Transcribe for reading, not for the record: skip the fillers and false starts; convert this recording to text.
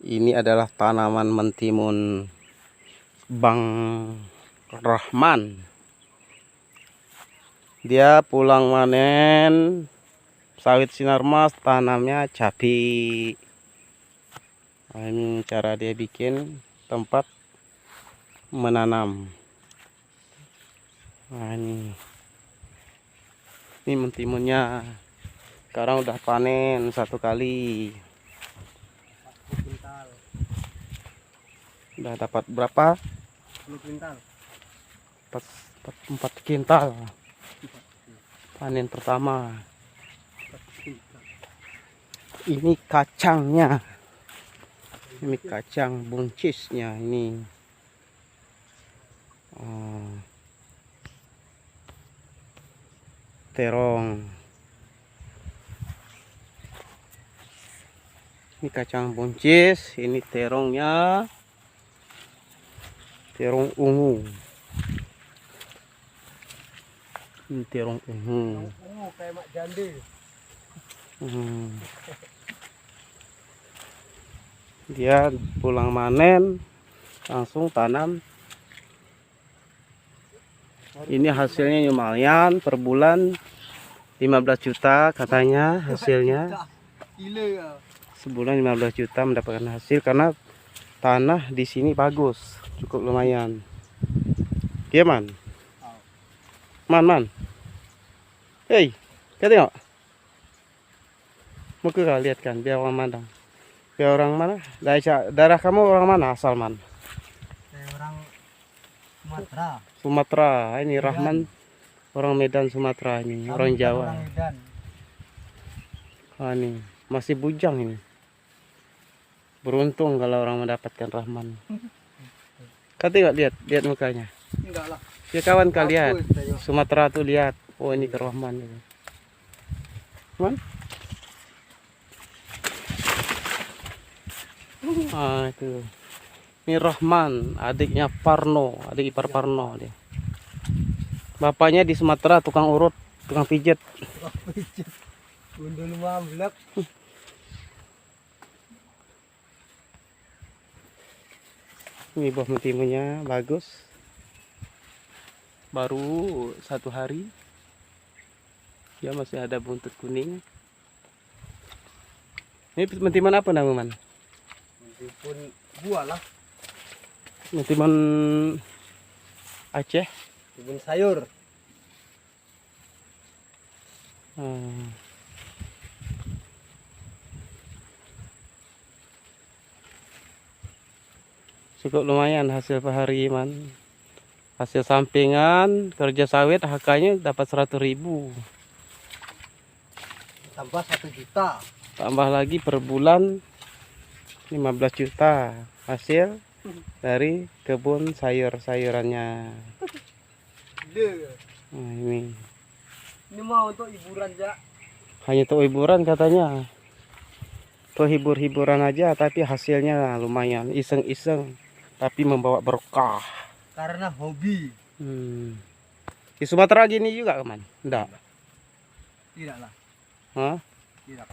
Ini adalah tanaman mentimun Bang Rahman. Dia pulang manen sawit sinarmas, tanamnya cabai. Nah, ini cara dia bikin tempat menanam. Nah, ini mentimunnya. Sekarang udah panen satu kali. Udah dapat berapa? 10 kintal. 4 kintal. Panen pertama. Ini kacangnya. Ini kacang buncisnya ini. Terong. Ini kacang buncis, ini terongnya. Terong ungu. Ini terong ungu. Ungu kayak mak jande. Dia pulang manen langsung tanam. Ini hasilnya lumayan, per bulan 15 juta katanya hasilnya. Sebulan 15 juta mendapatkan hasil karena tanah di sini bagus, cukup lumayan. Gimana? Man. Hei, kita tengok. Mau ke lihat kan, biar orang mana? Biar orang mana? Darah kamu orang mana asal man? Saya orang Sumatera. Sumatera. Ini Medan. Rahman orang Medan Sumatera ini, orang Jawa. Orang Medan. Ini masih bujang ini. Beruntung kalau orang mendapatkan Rahman. Kau tengok, lihat mukanya. Enggak lah. Ya kawan kalian, Bagus, Sumatera tuh lihat. Oh ini ke Rahman. Man? Itu. Ini Rahman, adiknya Parno, adik ipar Parno dia. Bapaknya di Sumatera tukang urut, tukang pijet. Gundul mamlek. Ini buah mentimunnya bagus. Baru 1 hari. Dia masih ada buntut kuning. Ini mentimun apa namanya? Meskipun buah lah. Mentimun Aceh. Meskipun sayur. Cukup lumayan hasil per hari man. Hasil sampingan kerja sawit HK-nya dapat 100.000. Tambah 1 juta. Tambah lagi per bulan 15 juta hasil dari kebun sayur-sayurannya. Nah, ini mau untuk hiburan ya. hanya untuk hiburan katanya. Tuh hibur-hiburan aja tapi hasilnya lumayan, iseng-iseng tapi membawa berkah. Karena hobi. Di Sumatera gini juga, Kaman? Enggak. Tidak lah. Hah? Tidak.